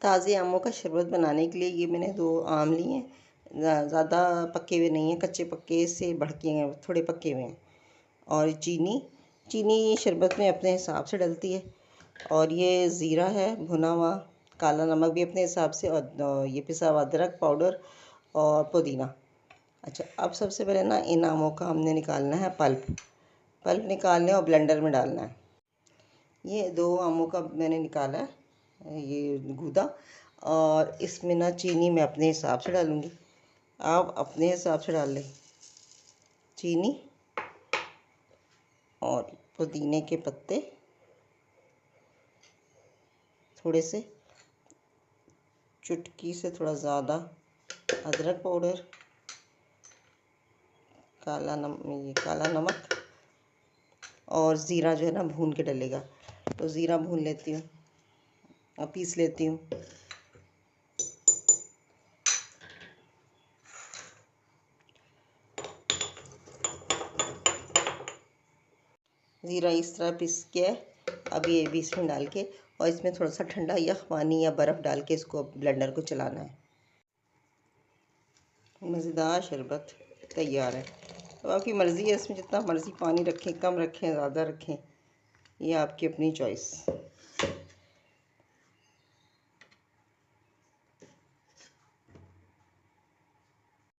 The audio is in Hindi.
ताज़े आमों का शरबत बनाने के लिए ये मैंने 2 आम लिए हैं। ज़्यादा पके हुए नहीं हैं, कच्चे पक्के से भड़के हैं, थोड़े पके हुए हैं। और चीनी चीनी शरबत में अपने हिसाब से डलती है। और ये ज़ीरा है भुना हुआ, काला नमक भी अपने हिसाब से, और ये पिसा हुआ अदरक पाउडर और पुदीना। अच्छा, अब सबसे पहले ना इन आमों का हमने निकालना है पल्प। पल्प निकालना है और ब्लेंडर में डालना है। ये 2 आमों का मैंने निकाला है, ये गूदा। और इसमें ना चीनी मैं अपने हिसाब से डालूँगी, आप अपने हिसाब से डाल लें चीनी। और पुदीने के पत्ते थोड़े से, चुटकी से थोड़ा ज़्यादा अदरक पाउडर, ये काला नमक, और ज़ीरा जो है ना भून के डलेगा, तो ज़ीरा भून लेती हूँ और पीस लेती हूँ। ज़ीरा इस तरह पीस के अब ये भी इसमें डाल के, और इसमें थोड़ा सा ठंडा या पानी या बर्फ़ डाल के इसको ब्लेंडर को चलाना है। मज़ेदार शरबत तैयार है। तो आपकी मर्ज़ी है, इसमें जितना मर्ज़ी पानी रखें, कम रखें, ज़्यादा रखें, ये आपकी अपनी चॉइस।